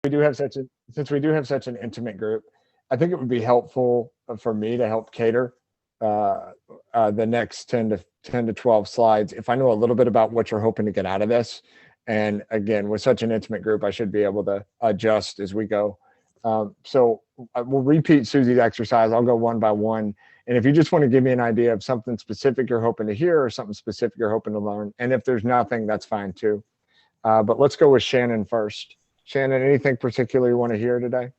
we do have such a since we do have such an intimate group, I think it would be helpful for me to help cater uh, the next 10 to 12 slides. If I know a little bit about what you're hoping to get out of this, and again, with such an intimate group, I should be able to adjust as we go. So we'll repeat Susie's exercise. I'll go one by one. And if you just want to give me an idea of something specific you're hoping to hear or something specific you're hoping to learn, and if there's nothing, that's fine too. But let's go with Shannon first. Shannon, anything particular you want to hear today?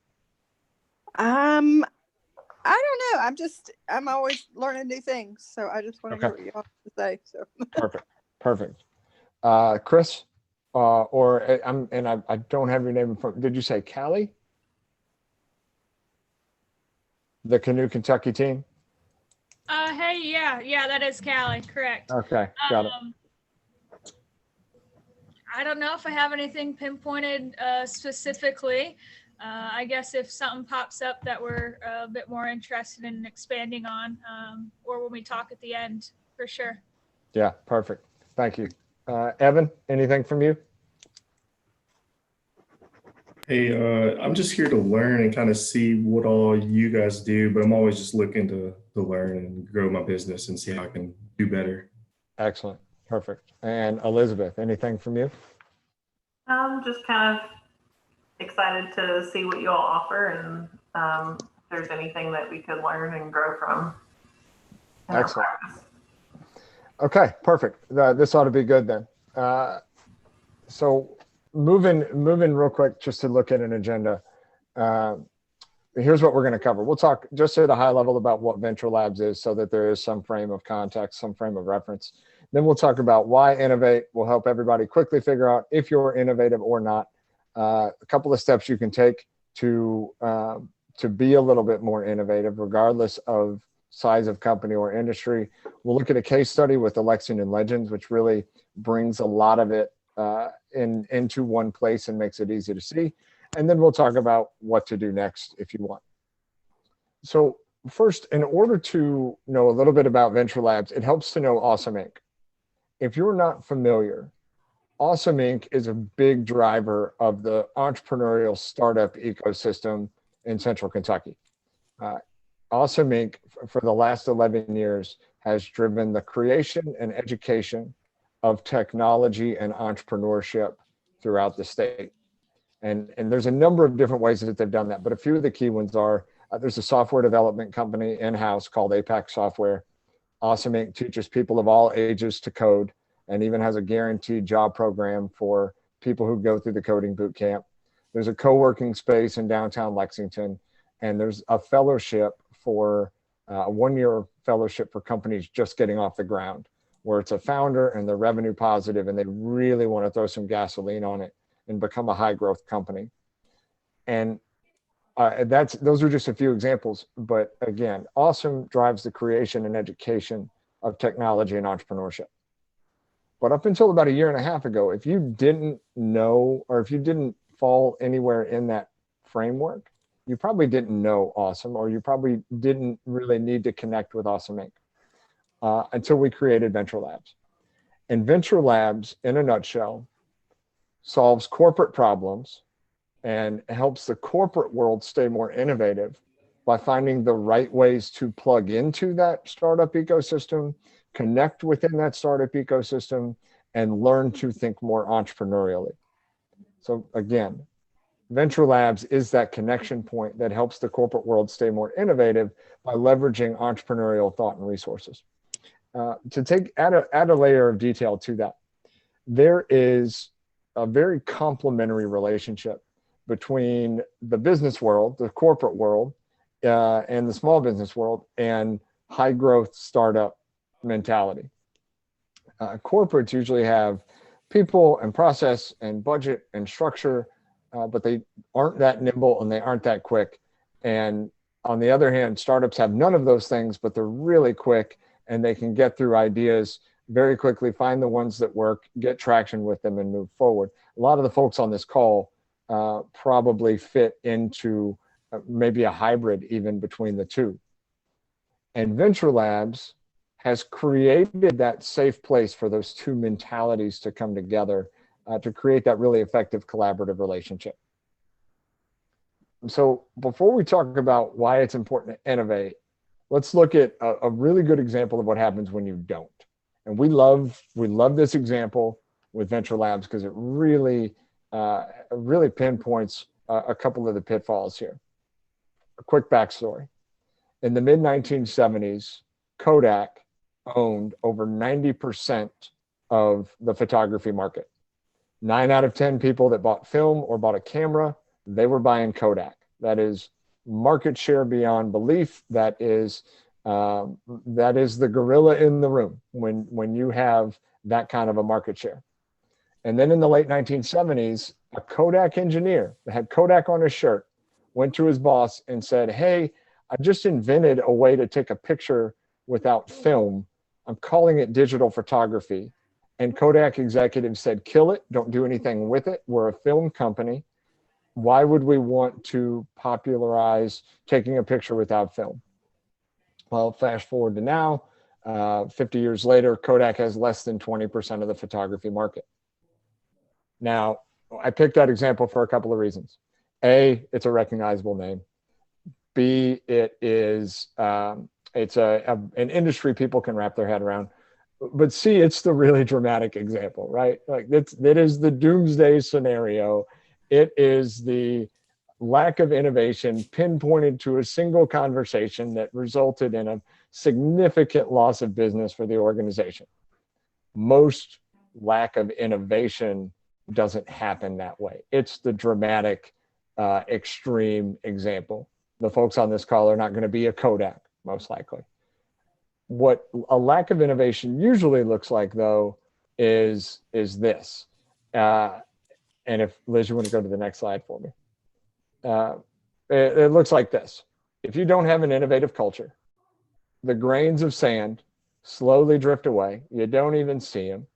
I don't know. I'm always learning new things. So I just want to Okay, hear what you have to say. So perfect, perfect. Chris, I don't have your name in front. Did you say Callie? The Canoe Kentucky team? Hey, yeah, that is Callie, correct. Okay, got it. I don't know if I have anything pinpointed specifically. I guess if something pops up that we're a bit more interested in expanding on, or when we talk at the end, for sure. Yeah, perfect. Thank you. Evan, anything from you? Hey, I'm just here to learn and kind of see what all you guys do, but I'm always just looking to learn and grow my business and see how I can do better. Excellent. Perfect. And Elizabeth, anything from you? I'm just kind of excited to see what you all offer and if there's anything that we could learn and grow from. Excellent. Okay, perfect. This ought to be good then. So moving real quick, just to look at an agenda. Here's what we're going to cover. We'll talk just at a high level about what Venture Labs is so that there is some frame of context, some frame of reference. Then we'll talk about why innovate. We'll help everybody quickly figure out if you're innovative or not. A couple of steps you can take to be a little bit more innovative, regardless of size of company or industry. We'll look at a case study with the Lexington Legends, which really brings a lot of it into one place and makes it easy to see. And then we'll talk about what to do next if you want. So first, in order to know a little bit about Venture Labs, it helps to know Awesome Inc. If you're not familiar, Awesome Inc. is a big driver of the entrepreneurial startup ecosystem in Central Kentucky. Awesome Inc. for the last 11 years has driven the creation and education of technology and entrepreneurship throughout the state. And there's a number of different ways that they've done that, but a few of the key ones are there's a software development company in-house called Apex Software. Awesome Inc. teaches people of all ages to code and even has a guaranteed job program for people who go through the coding boot camp. There's a co-working space in downtown Lexington, and there's a fellowship for a one-year fellowship for companies just getting off the ground, where it's a founder and they're revenue positive and they really want to throw some gasoline on it and become a high growth company. And those are just a few examples, but again, Awesome drives the creation and education of technology and entrepreneurship. But up until about a year and a half ago, if you didn't know, or if you didn't fall anywhere in that framework, you probably didn't know Awesome, or you probably didn't really need to connect with Awesome Inc. Until we created Venture Labs. And Venture Labs, in a nutshell, solves corporate problems and helps the corporate world stay more innovative by finding the right ways to plug into that startup ecosystem, connect within that startup ecosystem, and learn to think more entrepreneurially. So again, Venture Labs is that connection point that helps the corporate world stay more innovative by leveraging entrepreneurial thought and resources. To add a layer of detail to that, there is a very complementary relationship between the business world, the corporate world, and the small business world, and high growth startup mentality. Corporates usually have people and process and budget and structure, but they aren't that nimble and they aren't that quick. And on the other hand, startups have none of those things, but they're really quick and they can get through ideas very quickly, find the ones that work, get traction with them, and move forward. A lot of the folks on this call probably fit into maybe a hybrid even between the two. And Venture Labs has created that safe place for those two mentalities to come together to create that really effective collaborative relationship. So before we talk about why it's important to innovate, let's look at a really good example of what happens when you don't. And we love this example with Venture Labs because it really pinpoints a couple of the pitfalls here. A quick backstory. In the mid 1970s, Kodak owned over 90% of the photography market. 9 out of 10 people that bought film or bought a camera, they were buying Kodak. That is market share beyond belief. That is the gorilla in the room when you have that kind of a market share. And then in the late 1970s, a Kodak engineer that had Kodak on his shirt went to his boss and said, "Hey, I just invented a way to take a picture without film. I'm calling it digital photography." And Kodak executives said, "Kill it. Don't do anything with it. We're a film company. Why would we want to popularize taking a picture without film?" Well, fast forward to now, 50 years later, Kodak has less than 20% of the photography market. Now, I picked that example for a couple of reasons. A, it's a recognizable name. B, it's an industry people can wrap their head around. But C, it's the really dramatic example, right? Like that is the doomsday scenario. It is the lack of innovation pinpointed to a single conversation that resulted in a significant loss of business for the organization. Most lack of innovation doesn't happen that way. It's the dramatic, extreme example. The folks on this call are not going to be a Kodak, most likely. What a lack of innovation usually looks like, though, is this. And if Liz, you want to go to the next slide for me. It looks like this. If you don't have an innovative culture, the grains of sand slowly drift away. You don't even see them.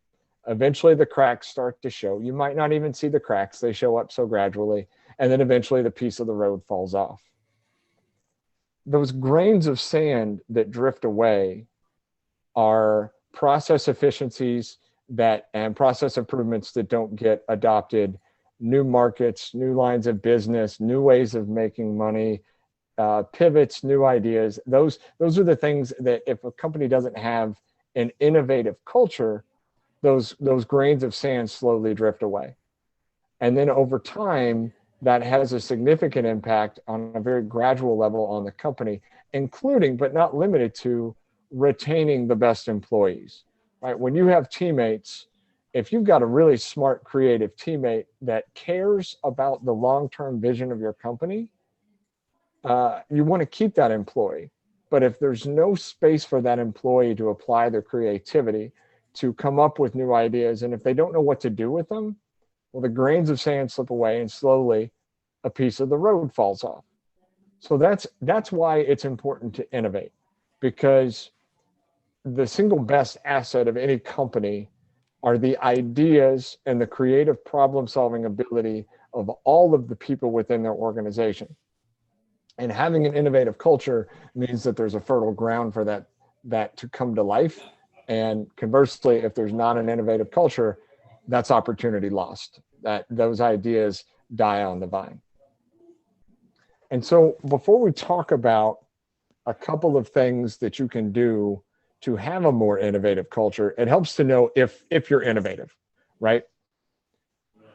Eventually, the cracks start to show. You might not even see the cracks. They show up so gradually. And then eventually, the piece of the road falls off. Those grains of sand that drift away are process efficiencies and process improvements that don't get adopted, new markets, new lines of business, new ways of making money, pivots, new ideas. Those are the things that if a company doesn't have an innovative culture, those grains of sand slowly drift away. And then over time, that has a significant impact on a very gradual level on the company, including, but not limited to, retaining the best employees, right? When you have teammates, if you've got a really smart, creative teammate that cares about the long-term vision of your company, you want to keep that employee. But if there's no space for that employee to apply their creativity, to come up with new ideas, and if they don't know what to do with them, well, the grains of sand slip away and slowly a piece of the road falls off. So that's why it's important to innovate, because the single best asset of any company are the ideas and the creative problem-solving ability of all of the people within their organization. And having an innovative culture means that there's a fertile ground for that to come to life. And conversely, if there's not an innovative culture, that's opportunity lost. That those ideas die on the vine. And so before we talk about a couple of things that you can do to have a more innovative culture, it helps to know if you're innovative, right?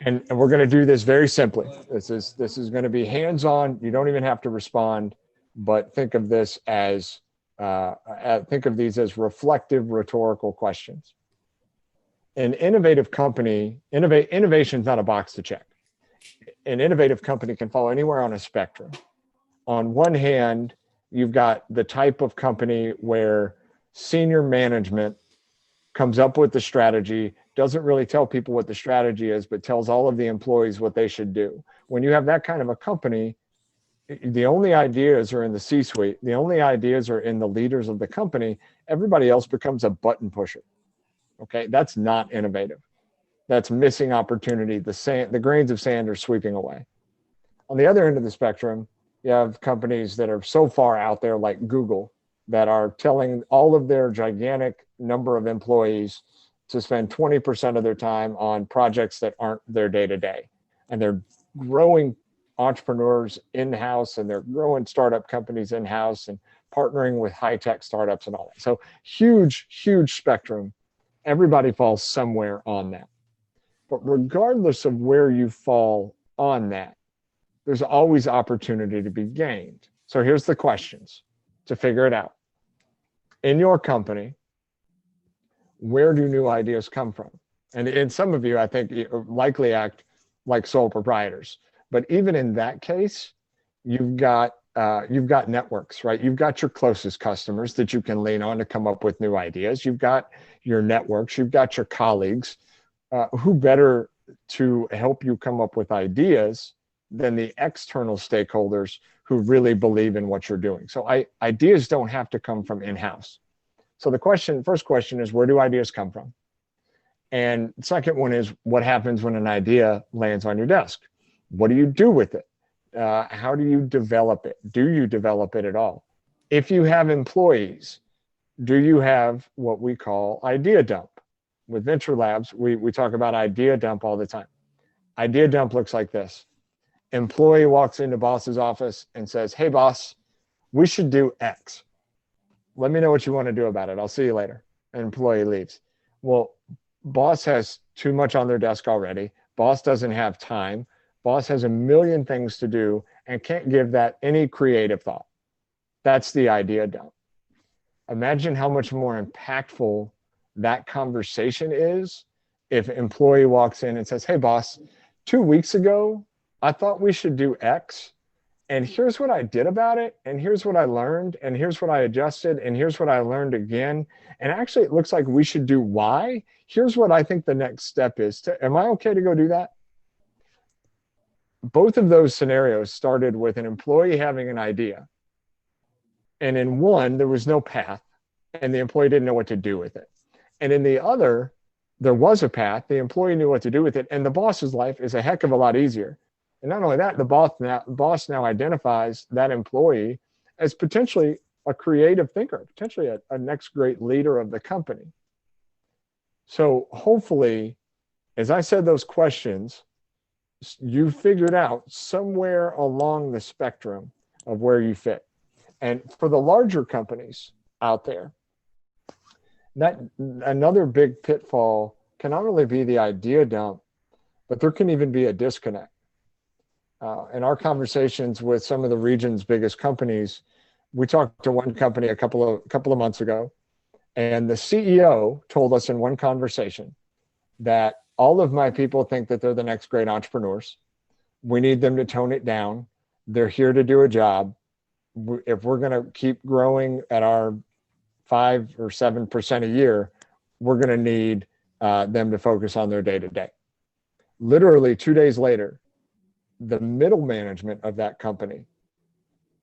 And we're going to do this very simply. This is going to be hands-on. You don't even have to respond, but think of this as think of these as reflective rhetorical questions. An innovative company, innovation is not a box to check. An innovative company can fall anywhere on a spectrum. On one hand, you've got the type of company where senior management comes up with the strategy, doesn't really tell people what the strategy is, but tells all of the employees what they should do. When you have that kind of a company, the only ideas are in the C-suite. The only ideas are in the leaders of the company. Everybody else becomes a button pusher. Okay, that's not innovative. That's missing opportunity. The grains of sand are sweeping away. On the other end of the spectrum, you have companies that are so far out there, like Google, that are telling all of their gigantic number of employees to spend 20% of their time on projects that aren't their day-to-day. And they're growing entrepreneurs in-house, and they're growing startup companies in-house and partnering with high-tech startups and all that. So huge, huge spectrum. Everybody falls somewhere on that. But regardless of where you fall on that, there's always opportunity to be gained. So here's the questions to figure it out. In your company, where do new ideas come from? And in some of you, I think, likely act like sole proprietors. But even in that case, you've got networks, right? You've got your closest customers that you can lean on to come up with new ideas. You've got your networks, you've got your colleagues. Who better to help you come up with ideas than the external stakeholders who really believe in what you're doing? So ideas don't have to come from in-house. So the first question is, where do ideas come from? And the second one is, what happens when an idea lands on your desk? What do you do with it? How do you develop it? Do you develop it at all? If you have employees, do you have what we call idea dump? With Venture Labs, we talk about idea dump all the time. Idea dump looks like this. Employee walks into boss's office and says, hey, boss, we should do X. Let me know what you want to do about it. I'll see you later. An employee leaves. Well, boss has too much on their desk already. Boss doesn't have time. Boss has a million things to do and can't give that any creative thought. That's the idea dump. Imagine how much more impactful that conversation is if an employee walks in and says, hey, boss, 2 weeks ago, I thought we should do X. And here's what I did about it. And here's what I learned. And here's what I adjusted. And here's what I learned again. And actually, it looks like we should do Y. Here's what I think the next step is. Am I okay to go do that? Both of those scenarios started with an employee having an idea. And in one, there was no path, and the employee didn't know what to do with it. And in the other, there was a path, the employee knew what to do with it, and the boss's life is a heck of a lot easier. And not only that, the boss now identifies that employee as potentially a creative thinker, potentially a next great leader of the company. So hopefully, as I said those questions, you figured out somewhere along the spectrum of where you fit. And for the larger companies out there, that another big pitfall can not only be the idea dump, but there can even be a disconnect. In our conversations with some of the region's biggest companies, we talked to one company a couple of months ago, and the CEO told us in one conversation that all of my people think that they're the next great entrepreneurs. We need them to tone it down. They're here to do a job. If we're going to keep growing at our 5 or 7% a year, we're going to need them to focus on their day-to-day. Literally 2 days later, the middle management of that company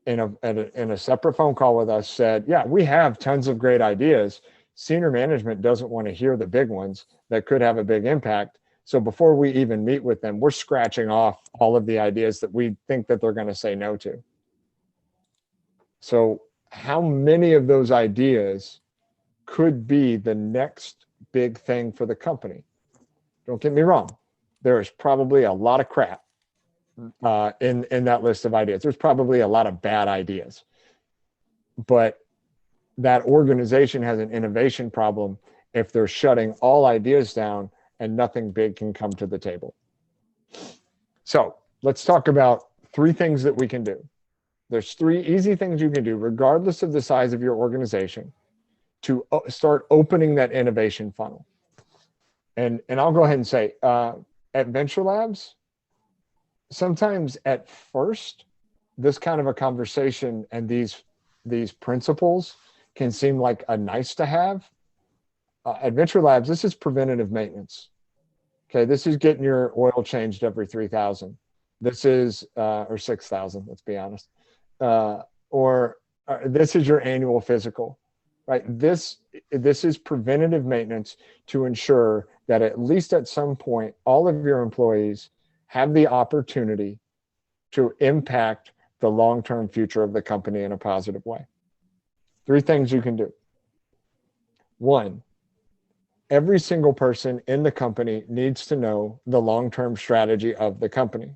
in a separate phone call with us said, yeah, we have tons of great ideas. Senior management doesn't want to hear the big ones that could have a big impact. So before we even meet with them, we're scratching off all of the ideas that we think that they're going to say no to. So how many of those ideas could be the next big thing for the company? Don't get me wrong. There is probably a lot of crap in that list of ideas. There's probably a lot of bad ideas. But that organization has an innovation problem if they're shutting all ideas down and nothing big can come to the table. So let's talk about 3 things that we can do. There's 3 easy things you can do, regardless of the size of your organization, to start opening that innovation funnel. And I'll go ahead and say, at Venture Labs, sometimes at first, this kind of a conversation and these principles can seem like a nice to have. At Venture Labs, this is preventative maintenance. Okay, this is getting your oil changed every 3,000. This is, or 6,000, let's be honest. Or this is your annual physical, right? This is preventative maintenance to ensure that at least at some point, all of your employees have the opportunity to impact the long-term future of the company in a positive way. 3 things you can do. 1, every single person in the company needs to know the long-term strategy of the company.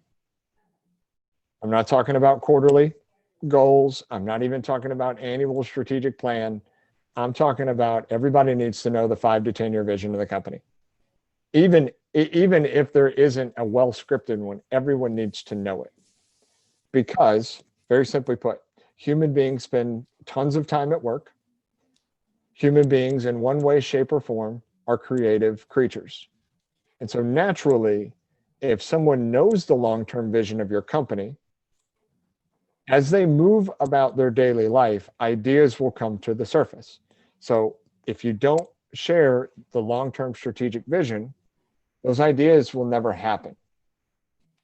I'm not talking about quarterly goals. I'm not even talking about annual strategic plan. I'm talking about everybody needs to know the 5 to 10 year vision of the company. Even if there isn't a well scripted one, everyone needs to know it. Because, very simply put, human beings spend tons of time at work. Human beings, in one way, shape, or form, are creative creatures. And so naturally, if someone knows the long-term vision of your company, as they move about their daily life, ideas will come to the surface. So if you don't share the long-term strategic vision, those ideas will never happen.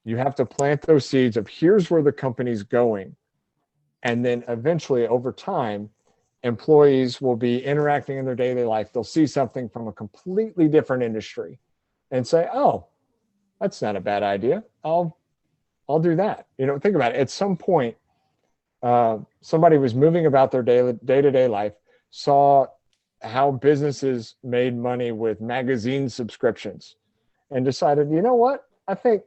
You have to plant those seeds of here's where the company's going. And then eventually, over time, employees will be interacting in their daily life. They'll see something from a completely different industry and say, oh, that's not a bad idea. I'll do that. Think about it. At some point, somebody was moving about their day-to-day life, saw how businesses made money with magazine subscriptions, and decided, you know what? I think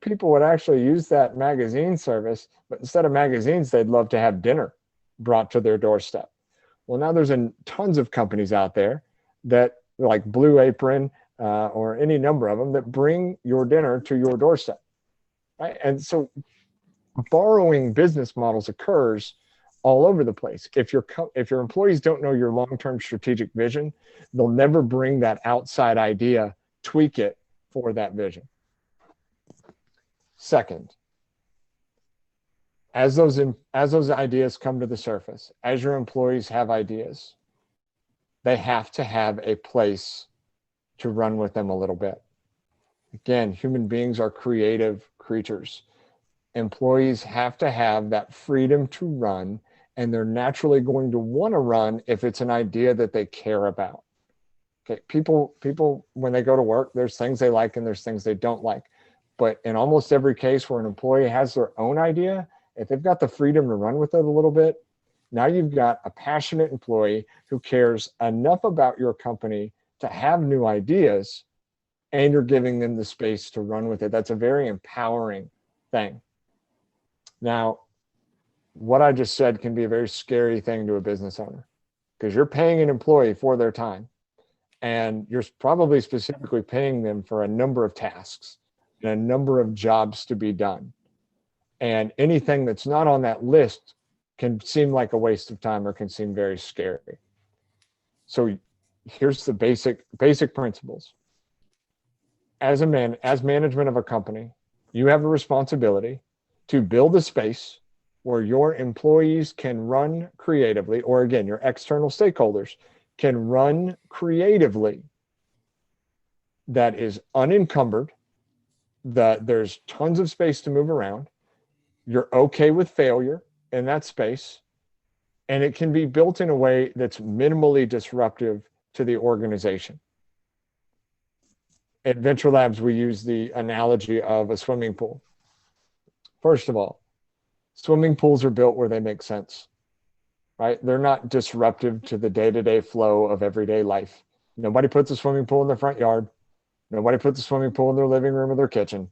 people would actually use that magazine service, but instead of magazines, they'd love to have dinner brought to their doorstep. Well, now there's tons of companies out there that, like Blue Apron or any number of them, that bring your dinner to your doorstep, right? And so borrowing business models occurs all over the place. If your employees don't know your long-term strategic vision, they'll never bring that outside idea, tweak it for that vision. Second, as those ideas come to the surface, as your employees have ideas, they have to have a place to run with them a little bit. Again, human beings are creative creatures. Employees have to have that freedom to run, and they're naturally going to want to run if it's an idea that they care about. Okay, people, when they go to work, there's things they like and there's things they don't like. But in almost every case where an employee has their own idea, if they've got the freedom to run with it a little bit, now you've got a passionate employee who cares enough about your company to have new ideas, and you're giving them the space to run with it. That's a very empowering thing. Now, what I just said can be a very scary thing to a business owner, because you're paying an employee for their time, and you're probably specifically paying them for a number of tasks and a number of jobs to be done. And anything that's not on that list can seem like a waste of time or can seem very scary. So here's the basic principles. As management of a company, you have a responsibility to build a space where your employees can run creatively, or again, your external stakeholders can run creatively, that is unencumbered, that there's tons of space to move around. You're okay with failure in that space, and it can be built in a way that's minimally disruptive to the organization. At Venture Labs, we use the analogy of a swimming pool. First of all, swimming pools are built where they make sense, right? They're not disruptive to the day-to-day flow of everyday life. Nobody puts a swimming pool in their front yard. Nobody puts a swimming pool in their living room or their kitchen.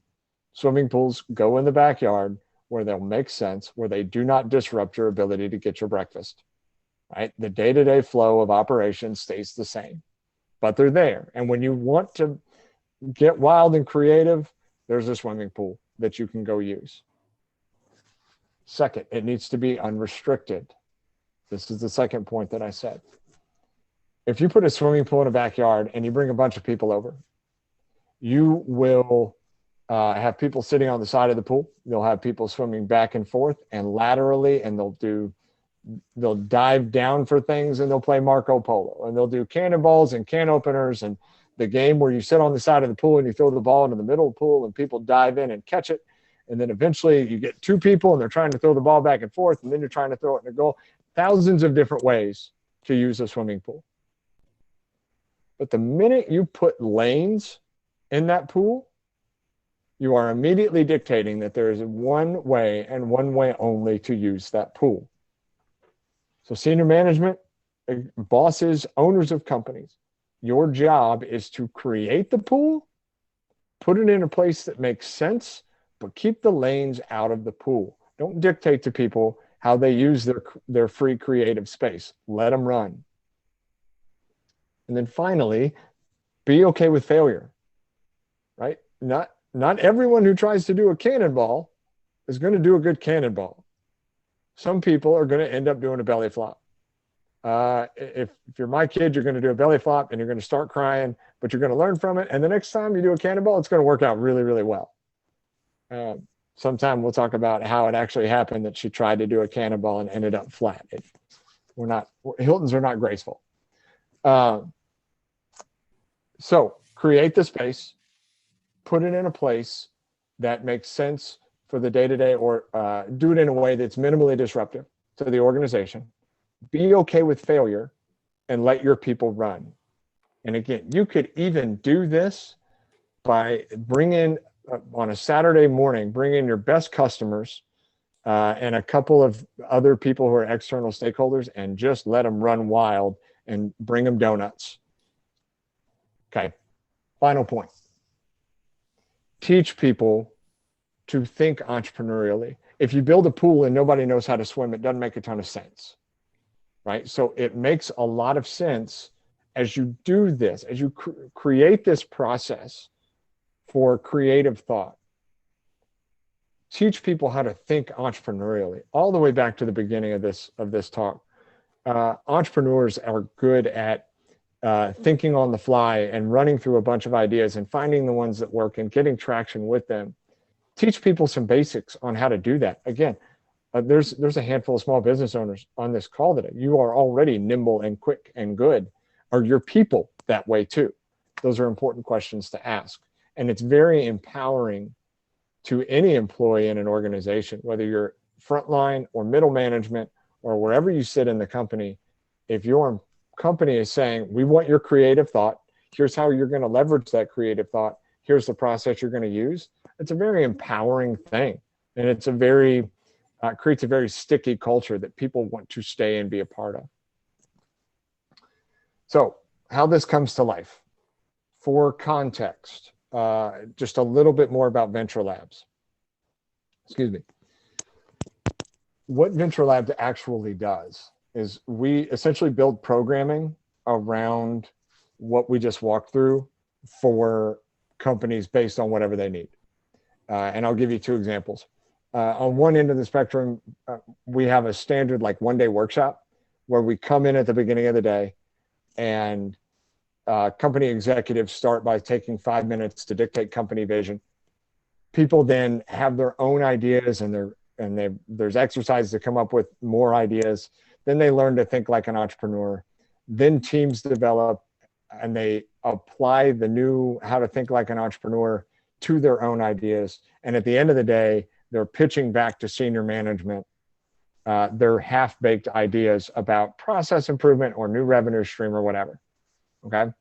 Swimming pools go in the backyard where they'll make sense, where they do not disrupt your ability to get your breakfast, right? The day-to-day flow of operations stays the same, but they're there. And when you want to get wild and creative, there's a swimming pool that you can go use. Second, it needs to be unrestricted. This is the second point that I said. If you put a swimming pool in a backyard and you bring a bunch of people over, you will have people sitting on the side of the pool. You'll have people swimming back and forth and laterally, and they'll dive down for things, and they'll play Marco Polo, and they'll do cannonballs and can openers, and the game where you sit on the side of the pool and you throw the ball into the middle of the pool and people dive in and catch it. And then eventually you get two people and they're trying to throw the ball back and forth, and then you're trying to throw it in a goal. Thousands of different ways to use a swimming pool. But the minute you put lanes in that pool, you are immediately dictating that there is one way and one way only to use that pool. So senior management, bosses, owners of companies, your job is to create the pool, put it in a place that makes sense but keep the lanes out of the pool. Don't dictate to people how they use their free creative space. Let them run. And then finally, be okay with failure, right? Not everyone who tries to do a cannonball is going to do a good cannonball. Some people are going to end up doing a belly flop. If you're my kid, you're going to do a belly flop and you're going to start crying, but you're going to learn from it. And the next time you do a cannonball, it's going to work out really, really well. Sometime we'll talk about how it actually happened that she tried to do a cannonball and ended up flat. Hiltons are not graceful. So create the space, put it in a place that makes sense for the day-to-day, or do it in a way that's minimally disruptive to the organization. Be okay with failure and let your people run. And again, you could even do this by on a Saturday morning, bring in your best customers and a couple of other people who are external stakeholders and just let them run wild and bring them donuts. Okay, final point. Teach people to think entrepreneurially. If you build a pool and nobody knows how to swim, it doesn't make a ton of sense, right? So it makes a lot of sense as you do this, as you create this process for creative thought. Teach people how to think entrepreneurially, all the way back to the beginning of this talk. Entrepreneurs are good at thinking on the fly and running through a bunch of ideas and finding the ones that work and getting traction with them. Teach people some basics on how to do that. Again, there's a handful of small business owners on this call today. You are already nimble and quick and good. Are your people that way too? Those are important questions to ask. And it's very empowering to any employee in an organization, whether you're frontline or middle management or wherever you sit in the company. If your company is saying, we want your creative thought, here's how you're going to leverage that creative thought, here's the process you're going to use, it's a very empowering thing. And it's creates a very sticky culture that people want to stay and be a part of. So how this comes to life. For context, just a little bit more about Venture Labs. Excuse me. What Venture Labs actually does is we essentially build programming around what we just walked through for companies based on whatever they need. And I'll give you two examples. On one end of the spectrum, we have a standard like one-day workshop where we come in at the beginning of the day and company executives start by taking 5 minutes to dictate company vision. People then have their own ideas and there's exercises to come up with more ideas. Then they learn to think like an entrepreneur. Then teams develop and they apply the new how to think like an entrepreneur to their own ideas. And at the end of the day, they're pitching back to senior management their half-baked ideas about process improvement or new revenue stream or whatever. Okay.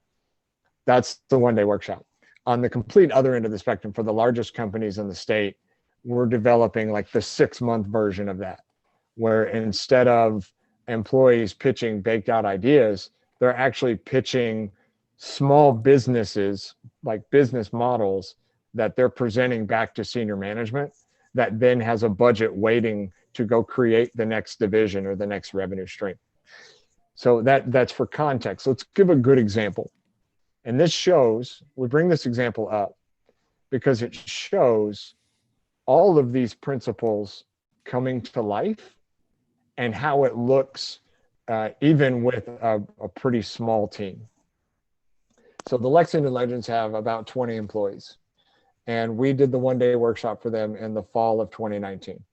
That's the one-day workshop. On the complete other end of the spectrum, for the largest companies in the state, we're developing like the 6-month version of that, where instead of employees pitching baked out ideas, they're actually pitching small businesses, like business models that they're presenting back to senior management that then has a budget waiting to go create the next division or the next revenue stream. So that's for context. Let's give a good example. And this shows, we bring this example up because it shows all of these principles coming to life and how it looks even with a pretty small team. So the Lexington Legends have about 20 employees. And we did the one-day workshop for them in the fall of 2019.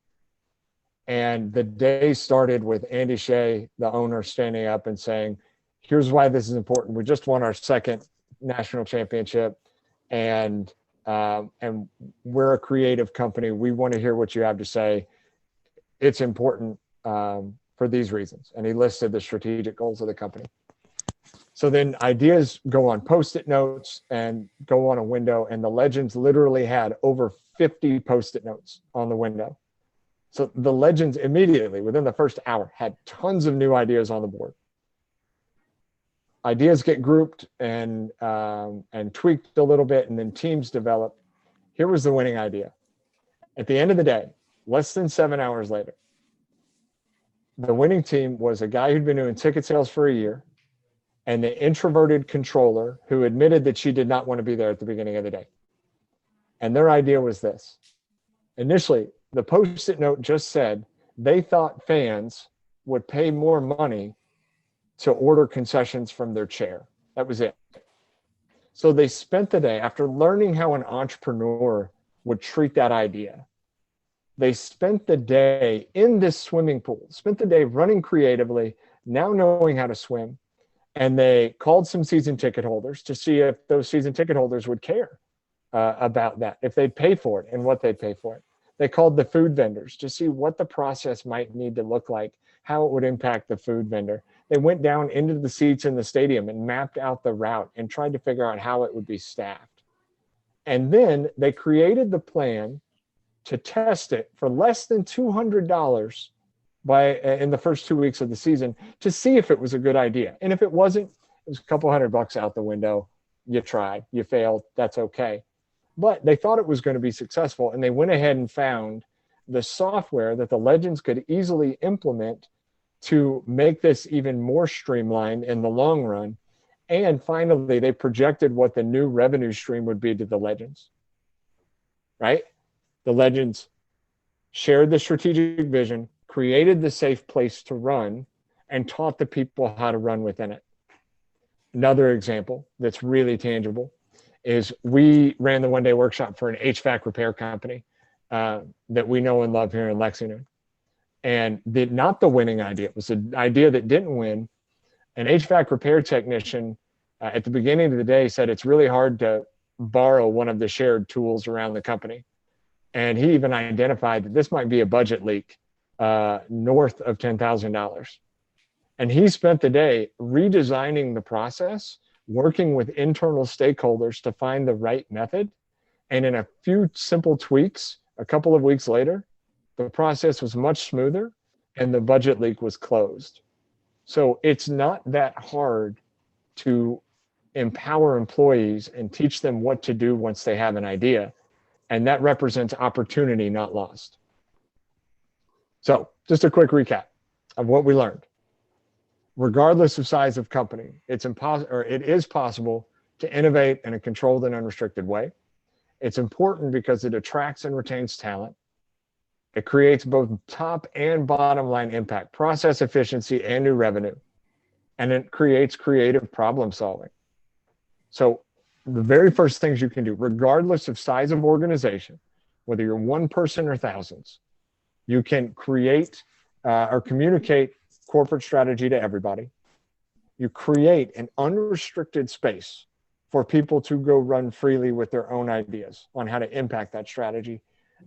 And the day started with Andy Shea, the owner, standing up and saying, here's why this is important. We just won our second national championship and we're a creative company. We want to hear what you have to say. It's important for these reasons. And he listed the strategic goals of the company. So then ideas go on Post-it notes and go on a window, and the Legends literally had over 50 Post-it notes on the window. So the Legends immediately, within the first hour, had tons of new ideas on the board. Ideas get grouped and tweaked a little bit, and then teams develop. Here was the winning idea. At the end of the day, less than 7 hours later, the winning team was a guy who'd been doing ticket sales for a year and the introverted controller who admitted that she did not want to be there at the beginning of the day. And their idea was this. Initially, the Post-it note just said they thought fans would pay more money to order concessions from their chair. That was it. So they spent the day, after learning how an entrepreneur would treat that idea, they spent the day in this swimming pool, spent the day running creatively, now knowing how to swim. And they called some season ticket holders to see if those season ticket holders would care about that, if they'd pay for it and what they'd pay for it. They called the food vendors to see what the process might need to look like, how it would impact the food vendor. They went down into the seats in the stadium and mapped out the route and tried to figure out how it would be staffed. And then they created the plan to test it for less than $200 in the first 2 weeks of the season to see if it was a good idea. And if it wasn't, it was a couple $100 out the window. You tried, you failed, that's okay. But they thought it was going to be successful, and they went ahead and found the software that the Legends could easily implement to make this even more streamlined in the long run. And finally, they projected what the new revenue stream would be to the Legends, right? The Legends shared the strategic vision, created the safe place to run, and taught the people how to run within it. Another example that's really tangible is we ran the one-day workshop for an HVAC repair company that we know and love here in Lexington. And not the winning idea. It was an idea that didn't win. An HVAC repair technician at the beginning of the day said it's really hard to borrow one of the shared tools around the company. And he even identified that this might be a budget leak north of $10,000. And he spent the day redesigning the process, working with internal stakeholders to find the right method. And in a few simple tweaks, a couple of weeks later, the process was much smoother and the budget leak was closed. So it's not that hard to empower employees and teach them what to do once they have an idea. And that represents opportunity, not lost. So just a quick recap of what we learned. Regardless of size of company, it is possible to innovate in a controlled and unrestricted way. It's important because it attracts and retains talent. It creates both top and bottom line impact, process efficiency, and new revenue. And it creates creative problem solving. So the very first things you can do, regardless of size of organization, whether you're one person or thousands, you can create or communicate corporate strategy to everybody. You create an unrestricted space for people to go run freely with their own ideas on how to impact that strategy.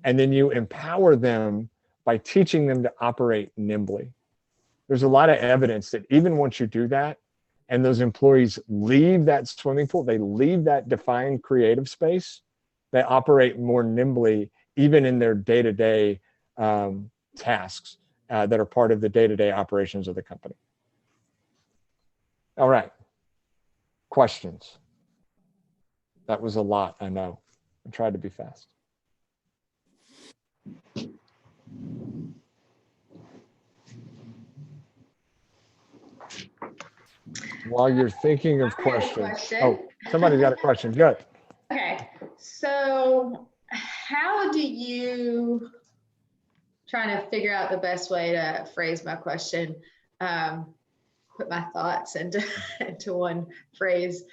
And then you empower them by teaching them to operate nimbly. There's a lot of evidence that even once you do that, and those employees leave that swimming pool, they leave that defined creative space, they operate more nimbly, even in their day-to-day tasks that are part of the day-to-day operations of the company. All right, questions? That was a lot, I know. I tried to be fast. While you're thinking of questions. Oh, somebody's got a question. Good. Okay. So how do you, trying to figure out the best way to phrase my question, put my thoughts into one phrase.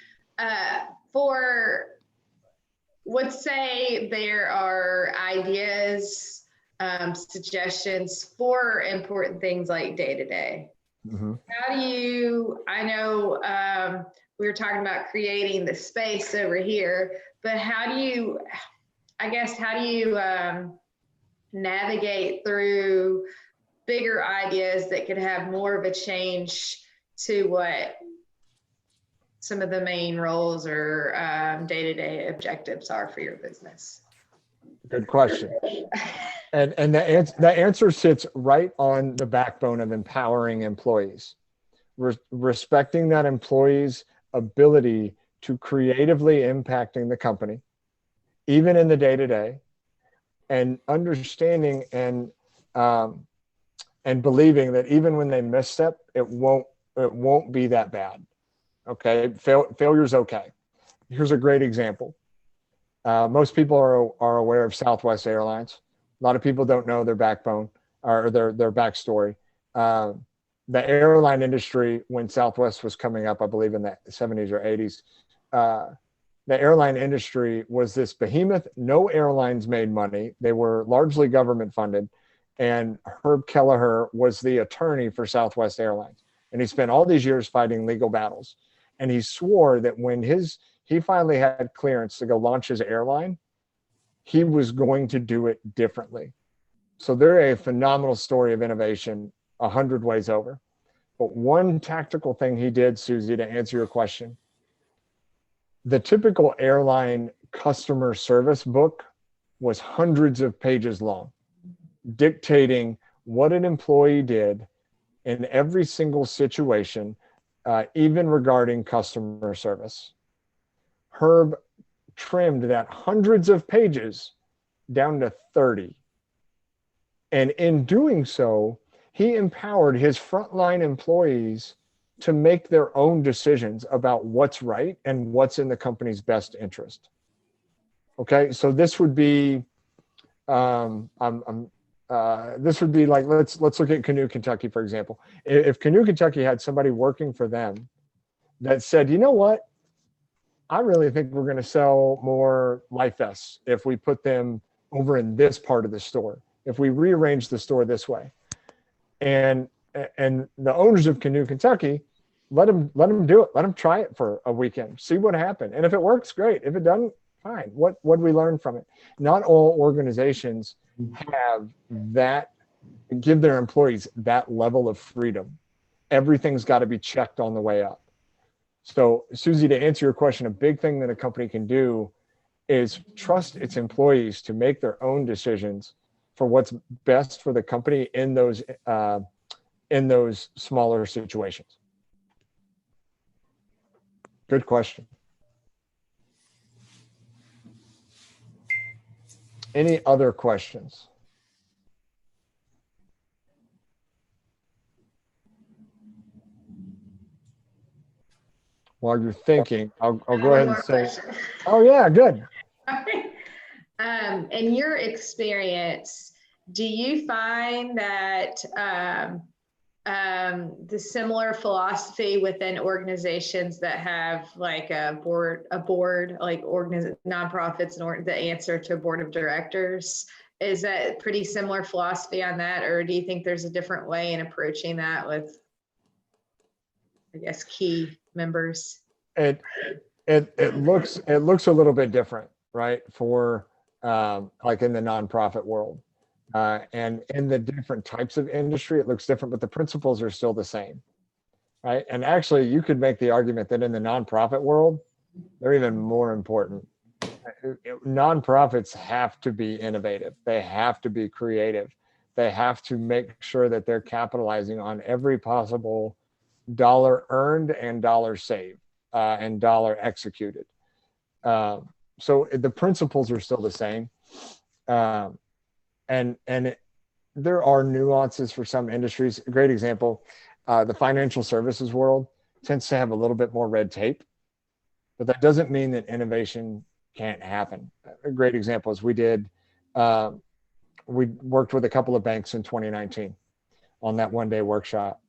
Let's say there are ideas, suggestions for important things like day-to-day. Mm-hmm. How do you, I know we were talking about creating the space over here, but how do you, navigate through bigger ideas that could have more of a change to what some of the main roles or day-to-day objectives are for your business? Good question. And the answer sits right on the backbone of empowering employees, respecting that employee's ability to creatively impacting the company, even in the day-to-day, and understanding and believing that even when they misstep, it won't be that bad. Okay, failure's okay. Here's a great example. Most people are aware of Southwest Airlines. A lot of people don't know their backbone or their backstory. The airline industry, when Southwest was coming up, I believe in the 70s or 80s, the airline industry was this behemoth. No airlines made money. They were largely government funded. And Herb Kelleher was the attorney for Southwest Airlines. And he spent all these years fighting legal battles. And he swore that when he finally had clearance to go launch his airline, he was going to do it differently. So they're a phenomenal story of innovation 100 ways over. But one tactical thing he did, Susie, to answer your question, the typical airline customer service book was hundreds of pages long, dictating what an employee did in every single situation, even regarding customer service. Herb trimmed that hundreds of pages down to 30. And in doing so, he empowered his frontline employees to make their own decisions about what's right and what's in the company's best interest. Okay, so this would be, this would be like, let's look at Canoe, Kentucky, for example. If Canoe, Kentucky had somebody working for them that said, you know what, I really think we're going to sell more life vests if we put them over in this part of the store, if we rearrange the store this way. And the owners of Canoe, Kentucky, let them do it. Let them try it for a weekend, see what happened. And if it works, great. If it doesn't, fine. What do we learn from it? Not all organizations have that, give their employees that level of freedom. Everything's got to be checked on the way up. So, Susie, to answer your question, a big thing that a company can do is trust its employees to make their own decisions for what's best for the company in those smaller situations. Good question. Any other questions? While you're thinking, I'll go ahead and say, oh yeah, good. In your experience, do you find that the similar philosophy within organizations that have like a board, like nonprofits and the answer to a board of directors, is that pretty similar philosophy on that, or do you think there's a different way in approaching that with, I guess, key members? It looks a little bit different, right? For like in the nonprofit world. And in the different types of industry, it looks different, but the principles are still the same, right? And actually, you could make the argument that in the nonprofit world, they're even more important. Nonprofits have to be innovative. They have to be creative. They have to make sure that they're capitalizing on every possible dollar earned and dollar saved and dollar executed. So the principles are still the same. And there are nuances for some industries. A great example, the financial services world tends to have a little bit more red tape, but that doesn't mean that innovation can't happen. A great example is we worked with a couple of banks in 2019 on that one-day workshop.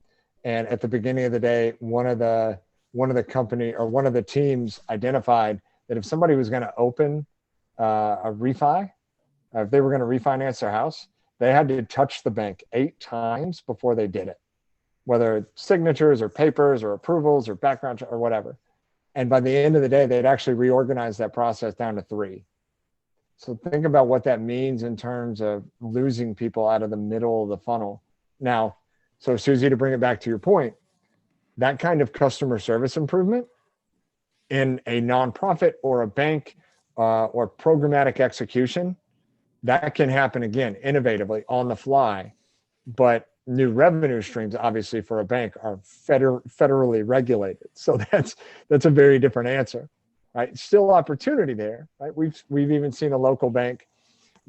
And at the beginning of the day, one of the teams identified that if somebody was going to open a refi, if they were going to refinance their house, they had to touch the bank 8 times before they did it, whether signatures or papers or approvals or background or whatever. And by the end of the day, they'd actually reorganized that process down to 3. So think about what that means in terms of losing people out of the middle of the funnel. Now, so Susie, to bring it back to your point, that kind of customer service improvement in a nonprofit or a bank or programmatic execution, that can happen again, innovatively on the fly. But new revenue streams, obviously, for a bank are federally regulated. So that's a very different answer, right? Still opportunity there, right? We've even seen a local bank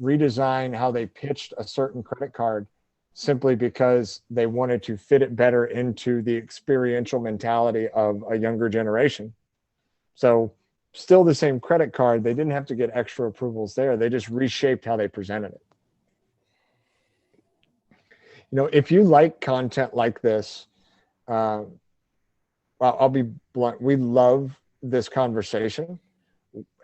redesign how they pitched a certain credit card simply because they wanted to fit it better into the experiential mentality of a younger generation. So still the same credit card. They didn't have to get extra approvals there. They just reshaped how they presented it. You know, if you like content like this, well, I'll be blunt. We love this conversation.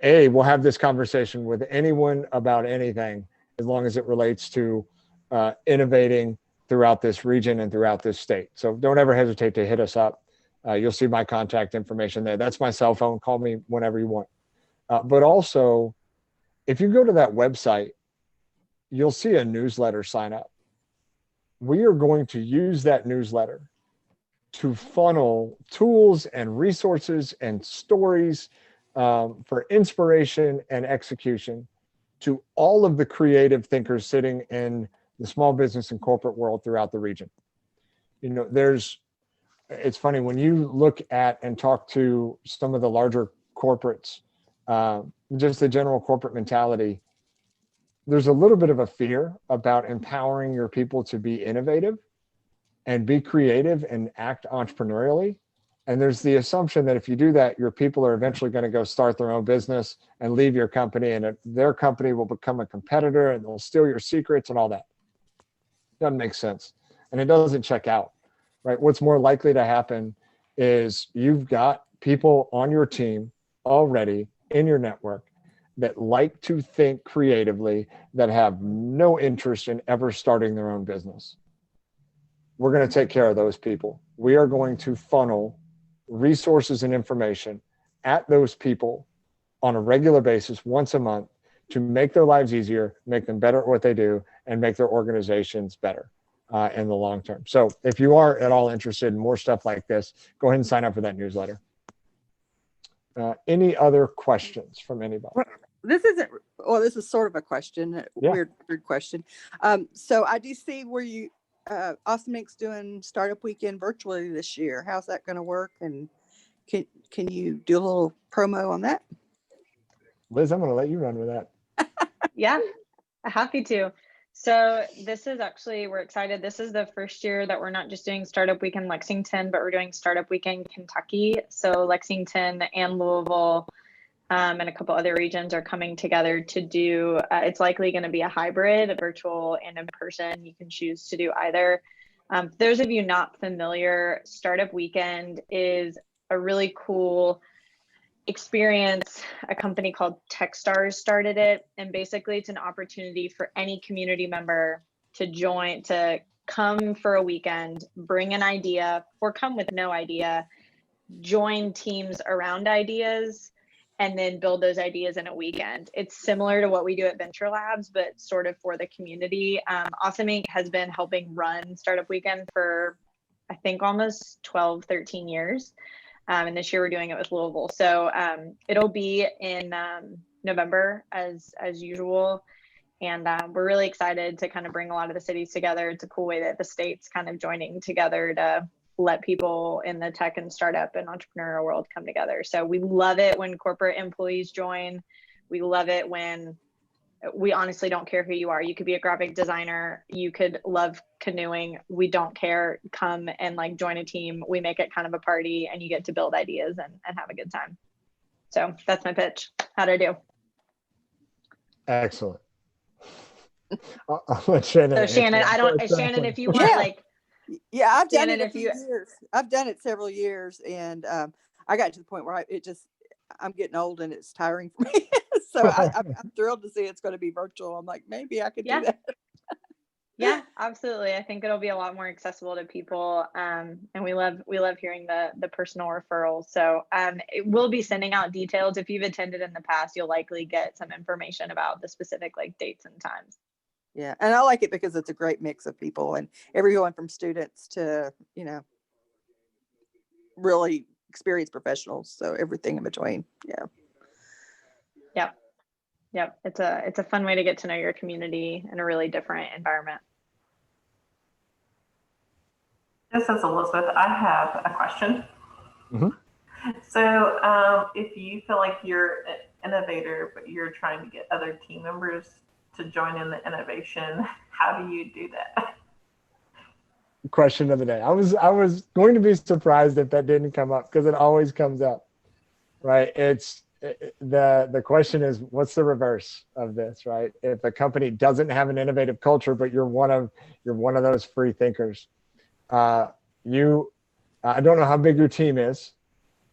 We'll have this conversation with anyone about anything as long as it relates to innovating throughout this region and throughout this state. So don't ever hesitate to hit us up. You'll see my contact information there. That's my cell phone. Call me whenever you want. But also, if you go to that website, you'll see a newsletter sign up. We are going to use that newsletter to funnel tools and resources and stories for inspiration and execution to all of the creative thinkers sitting in the small business and corporate world throughout the region. You know, it's funny when you look at and talk to some of the larger corporates, just the general corporate mentality, there's a little bit of a fear about empowering your people to be innovative and be creative and act entrepreneurially. And there's the assumption that if you do that, your people are eventually going to go start their own business and leave your company, and their company will become a competitor and they'll steal your secrets and all that. Doesn't make sense. And it doesn't check out, right? What's more likely to happen is you've got people on your team already in your network that like to think creatively, that have no interest in ever starting their own business. We're going to take care of those people. We are going to funnel resources and information at those people on a regular basis, once a month, to make their lives easier, make them better at what they do, and make their organizations better in the long term. So if you are at all interested in more stuff like this, go ahead and sign up for that newsletter. Any other questions from anybody? This isn't, well, this is sort of a question, Yeah. weird question. So I do see where you, Awesome Inc.'s doing Startup Weekend virtually this year. How's that going to work? And can you do a little promo on that? Liz, I'm going to let you run with that. Yeah, happy to. So this is actually, we're excited. This is the first year that we're not just doing Startup Weekend Lexington, but we're doing Startup Weekend Kentucky. So Lexington and Louisville and a couple other regions are coming together to do, it's likely going to be a hybrid, a virtual and in person. You can choose to do either. For those of you not familiar, Startup Weekend is a really cool experience. A company called Techstars started it, and basically it's an opportunity for any community member to join, to come for a weekend, bring an idea, or come with no idea, join teams around ideas, and then build those ideas in a weekend. It's similar to what we do at Venture Labs, but sort of for the community. Awesome Inc. has been helping run Startup Weekend for, I think, almost 12, 13 years. And this year we're doing it with Louisville. So it'll be in November as usual. And we're really excited to kind of bring a lot of the cities together. It's a cool way that the state's kind of joining together to let people in the tech and startup and entrepreneurial world come together. So we love it when corporate employees join. We love it when, we honestly don't care who you are. You could be a graphic designer. You could love canoeing. We don't care. Come and like join a team. We make it kind of a party and you get to build ideas and have a good time. So that's my pitch. How'd I do? Excellent. I'll let Shannon. So Shannon, Shannon, if you want, like, yeah, I've done Shannon, it a few years. I've done it several years, and I got to the point where I'm getting old and it's tiring for me. So I'm thrilled to see it's going to be virtual. I'm like, maybe I could do that. Yeah, absolutely. I think it'll be a lot more accessible to people. And we love hearing the personal referrals. So we'll be sending out details. If you've attended in the past, you'll likely get some information about the specific like dates and times. Yeah. And I like it because it's a great mix of people, and everyone from students to, really experienced professionals. So everything in between. Yeah. Yep. It's a fun way to get to know your community in a really different environment. This is Elizabeth. I have a question. Mm-hmm. So if you feel like you're an innovator, but you're trying to get other team members to join in the innovation, how do you do that? Question of the day. I was going to be surprised if that didn't come up, because it always comes up, right? The question is, what's the reverse of this, right? If a company doesn't have an innovative culture, but you're one of those free thinkers, I don't know how big your team is,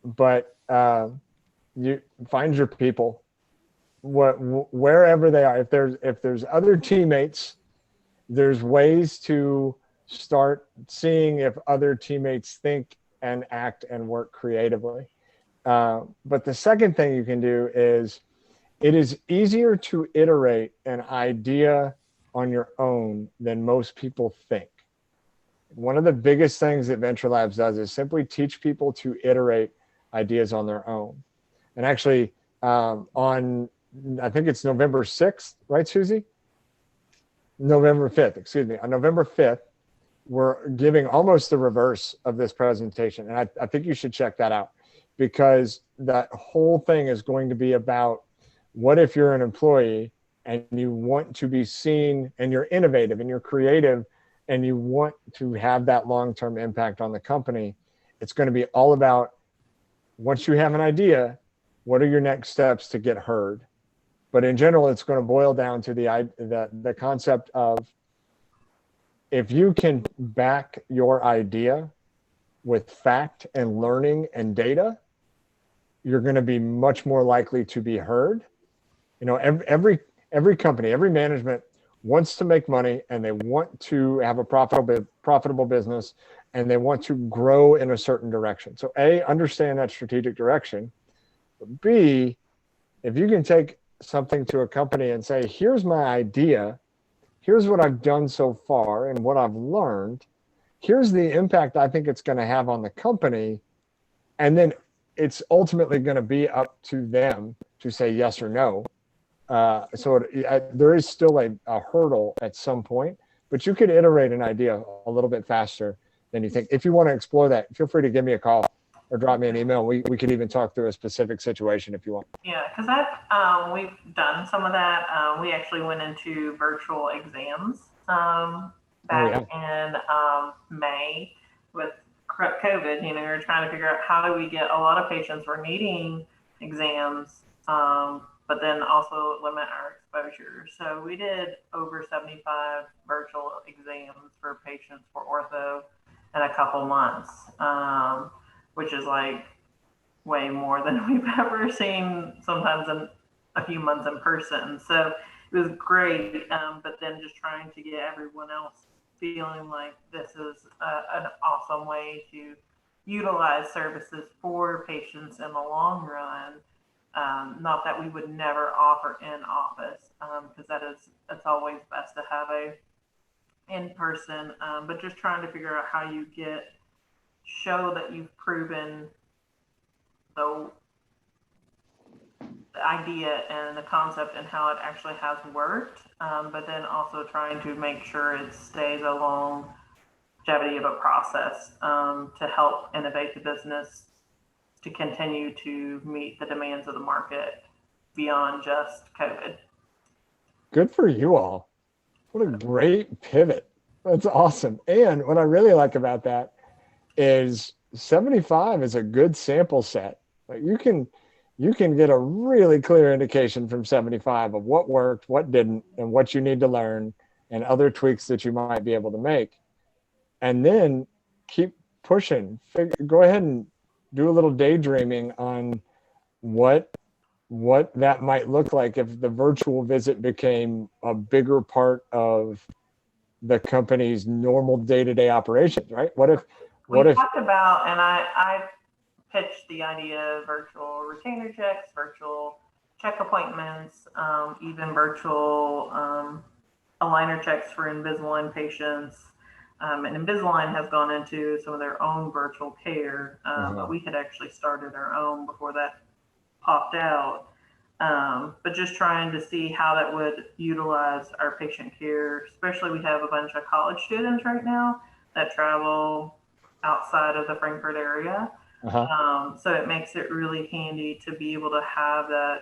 but you find your people, wherever they are. If there's other teammates, there's ways to start seeing if other teammates think and act and work creatively. But the second thing you can do is, it is easier to iterate an idea on your own than most people think. One of the biggest things that Venture Labs does is simply teach people to iterate ideas on their own. And actually, I think it's November 6th, right, Susie? November 5th, excuse me. On November 5th, we're giving almost the reverse of this presentation. And I think you should check that out, because that whole thing is going to be about, what if you're an employee and you want to be seen, and you're innovative and you're creative and you want to have that long-term impact on the company. It's going to be all about, once you have an idea, what are your next steps to get heard? But in general, it's going to boil down to the concept of, if you can back your idea with fact and learning and data, you're going to be much more likely to be heard. You know, every company, every management wants to make money, and they want to have a profitable business, and they want to grow in a certain direction. So A, understand that strategic direction. But B, if you can take something to a company and say, here's my idea, here's what I've done so far and what I've learned, here's the impact I think it's going to have on the company, and then it's ultimately going to be up to them to say yes or no. There is still a hurdle at some point, but you could iterate an idea a little bit faster than you think. If you want to explore that, feel free to give me a call or drop me an email. We could even talk through a specific situation if you want. Yeah, because we've done some of that. We actually went into virtual exams back in May with COVID. You know, we were trying to figure out, how do we get, a lot of patients were needing exams, but then also limit our exposure. So we did over 75 virtual exams for patients for ortho in a couple months, which is like way more than we've ever seen, sometimes in a few months in person. So it was great, but then just trying to get everyone else feeling like this is an awesome way to utilize services for patients in the long run. Not that we would never offer in office, because it's always best to have a in person, but just trying to figure out how you show that you've proven the idea and the concept and how it actually has worked, but then also trying to make sure it stays a longevity of a process to help innovate the business to continue to meet the demands of the market beyond just COVID. Good for you all. What a great pivot. That's awesome. And what I really like about that is 75 is a good sample set. Like you can get a really clear indication from 75 of what worked, what didn't, and what you need to learn, and other tweaks that you might be able to make. And then keep pushing. Go ahead and do a little daydreaming on what that might look like if the virtual visit became a bigger part of the company's normal day-to-day operations, right? What if talked about, and I pitched the idea of virtual retainer checks, virtual check appointments, even virtual aligner checks for Invisalign patients. And Invisalign has gone into some of their own virtual care, but we had actually started our own before that popped out. But just trying to see how that would utilize our patient care, especially we have a bunch of college students right now that travel outside of the Frankfort area. So it makes it really handy to be able to have that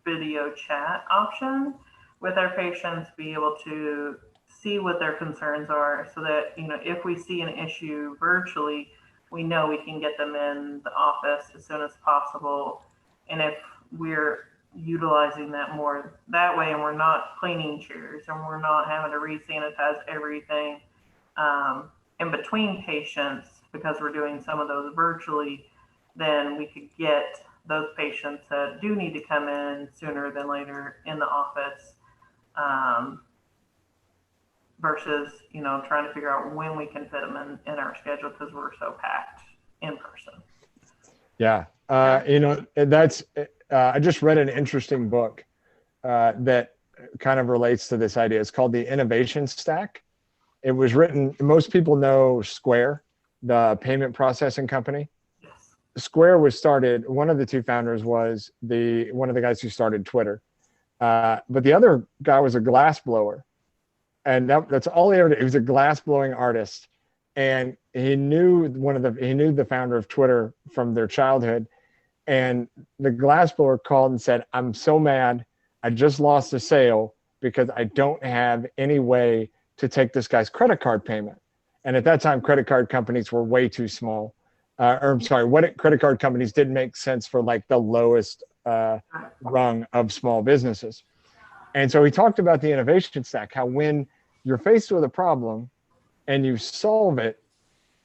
video chat option with our patients, be able to see what their concerns are so that, if we see an issue virtually, we know we can get them in the office as soon as possible. And if we're utilizing that more that way, and we're not cleaning chairs and we're not having to re-sanitize everything in between patients because we're doing some of those virtually, then we could get those patients that do need to come in sooner than later in the office, versus, trying to figure out when we can fit them in our schedule because we're so packed in person. Yeah. That's, I just read an interesting book that kind of relates to this idea. It's called The Innovation Stack. It was written, most people know Square, the payment processing company. Yes. Square was started, one of the two founders was one of the guys who started Twitter. But the other guy was a glass blower. And that's all he ever did. He was a glass blowing artist. And he knew the founder of Twitter from their childhood. And the glassblower called and said, "I'm so mad. I just lost a sale because I don't have any way to take this guy's credit card payment." And at that time, credit card companies were way too small. Credit card companies didn't make sense for like the lowest rung of small businesses. And so he talked about the innovation stack, how when you're faced with a problem and you solve it,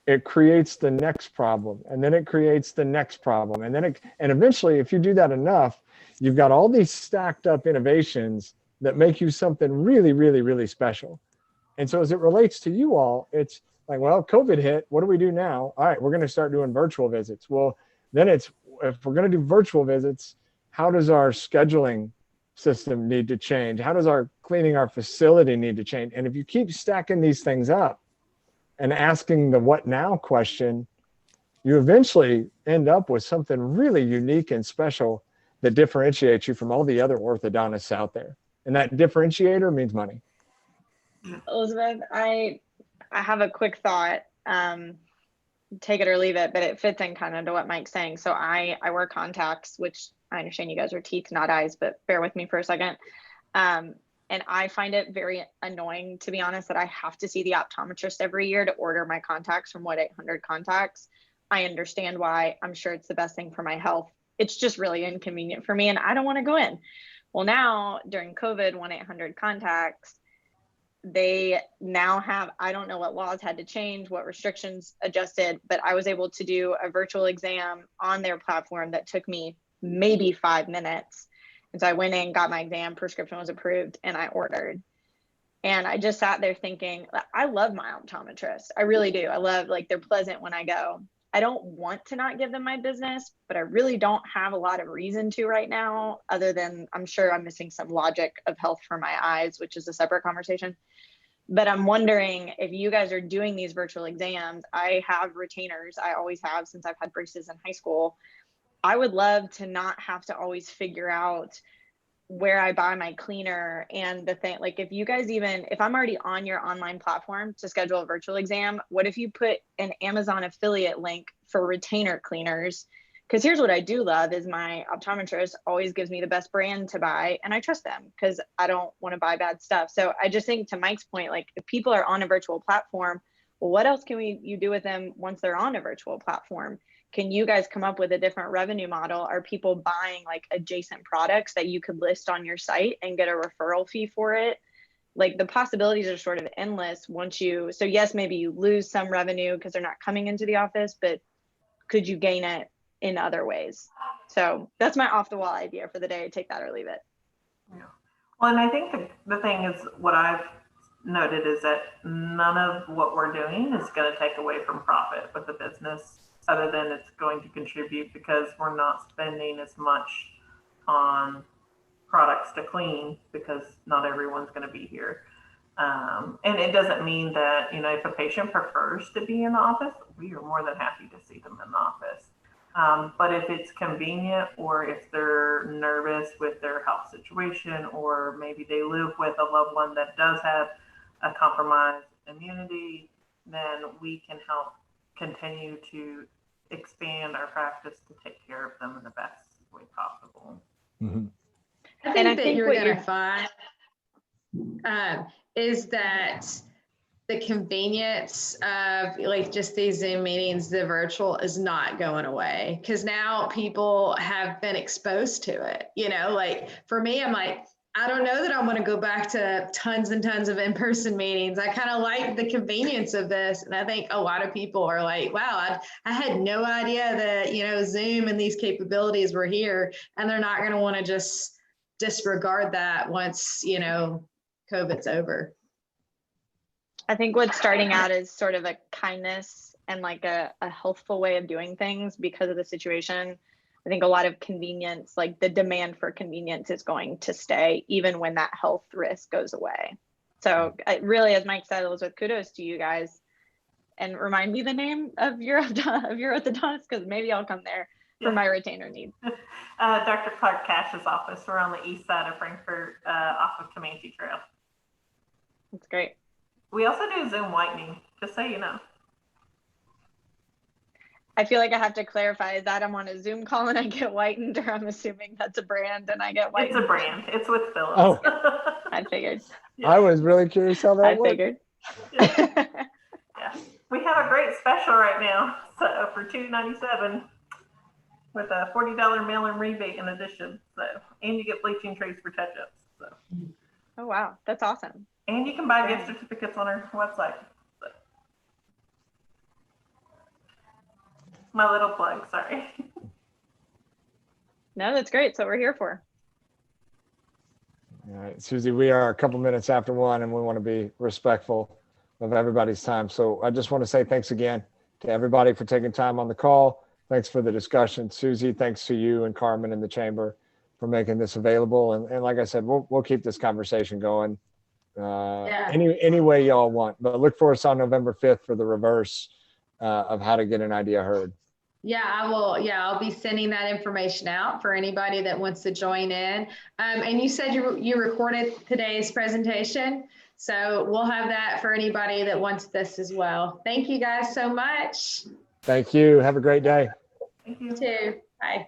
it creates the next problem, and then it creates the next problem. And eventually, if you do that enough, you've got all these stacked up innovations that make you something really, really, really special. And so as it relates to you all, it's like, well, COVID hit, what do we do now? All right, we're going to start doing virtual visits. Well, then if we're going to do virtual visits, how does our scheduling system need to change? How does our cleaning our facility need to change? And if you keep stacking these things up and asking the what now question, you eventually end up with something really unique and special that differentiates you from all the other orthodontists out there. And that differentiator means money. Elizabeth, I have a quick thought. Take it or leave it, but it fits in kind of to what Mike's saying. So I wear contacts, which I understand you guys are teeth, not eyes, but bear with me for a second. And I find it very annoying, to be honest, that I have to see the optometrist every year to order my contacts from 1-800 Contacts. I understand why. I'm sure it's the best thing for my health. It's just really inconvenient for me, and I don't want to go in. Well, now during COVID, 1-800 Contacts, they now have, I don't know what laws had to change, what restrictions adjusted, but I was able to do a virtual exam on their platform that took me maybe 5 minutes. And so I went in, got my exam, prescription was approved, and I ordered. And I just sat there thinking, I love my optometrist. I really do. I love, like, they're pleasant when I go. I don't want to not give them my business, but I really don't have a lot of reason to right now, other than I'm sure I'm missing some logic of health for my eyes, which is a separate conversation. But I'm wondering if you guys are doing these virtual exams. I have retainers. I always have since I've had braces in high school. I would love to not have to always figure out where I buy my cleaner and the thing. Like, if you guys if I'm already on your online platform to schedule a virtual exam, what if you put an Amazon affiliate link for retainer cleaners? Because here's what I do love is my optometrist always gives me the best brand to buy, and I trust them because I don't want to buy bad stuff. So I just think, to Mike's point, like, if people are on a virtual platform, well, what else can you do with them once they're on a virtual platform? Can you guys come up with a different revenue model? Are people buying like adjacent products that you could list on your site and get a referral fee for it? Like, the possibilities are sort of endless so yes, maybe you lose some revenue because they're not coming into the office, but could you gain it in other ways? So that's my off the wall idea for the day. Take that or leave it. Yeah. Well, and I think the thing is, what I've noted is that none of what we're doing is going to take away from profit with the business, other than it's going to contribute because we're not spending as much on products to clean because not everyone's going to be here. And it doesn't mean that, if a patient prefers to be in the office, we are more than happy to see them in the office. But if it's convenient, or if they're nervous with their health situation, or maybe they live with a loved one that does have a compromised immunity, then we can help continue to expand our practice to take care of them in the best way possible. Mm-hmm. I think that you're going to find, is that the convenience of like just these Zoom meetings, the virtual is not going away, because now people have been exposed to it. You know, like for me, I'm like, I don't know that I want to go back to tons and tons of in-person meetings. I kind of like the convenience of this. And I think a lot of people are like, wow, I had no idea that, you know, Zoom and these capabilities were here, and they're not going to want to just disregard that once, you know, COVID's over. I think what's starting out is sort of a kindness and like a healthful way of doing things because of the situation. I think a lot of convenience, like the demand for convenience, is going to stay even when that health risk goes away. So really, as Mike said, Elizabeth, kudos to you guys. And remind me the name of your orthodontist, because maybe I'll come there for my retainer needs. Dr. Clark Cash's office. We're on the east side of Frankfort, off of Comanche Trail. That's great. We also do Zoom whitening, just so you know. I feel like I have to clarify that I'm on a Zoom call and I get whitened, or I'm assuming that's a brand and I get whitened. It's a brand. It's with Philips. Oh. I figured. Yeah. I was really curious how that I worked. figured. Yeah. Yeah. We have a great special right now, so for $2.97 with a $40 mail-in rebate in addition. So, and you get bleaching trays for touch-ups. So. Oh wow, that's awesome. And you can buy gift certificates on our website. So. My little plug, sorry. No, that's great. So we're here for. All right, Susie, we are a couple minutes after 1 and we want to be respectful of everybody's time. So I just want to say thanks again to everybody for taking time on the call. Thanks for the discussion. Susie, thanks to you and Carmen in the chamber for making this available. And like I said, we'll keep this conversation going any way y'all want. But look for us on November 5th for the reverse of how to get an idea heard. Yeah, I will. Yeah, I'll be sending that information out for anybody that wants to join in. And you said you recorded today's presentation, so we'll have that for anybody that wants this as well. Thank you guys so much. Thank you. Have a great day. Thank you. You too. Bye.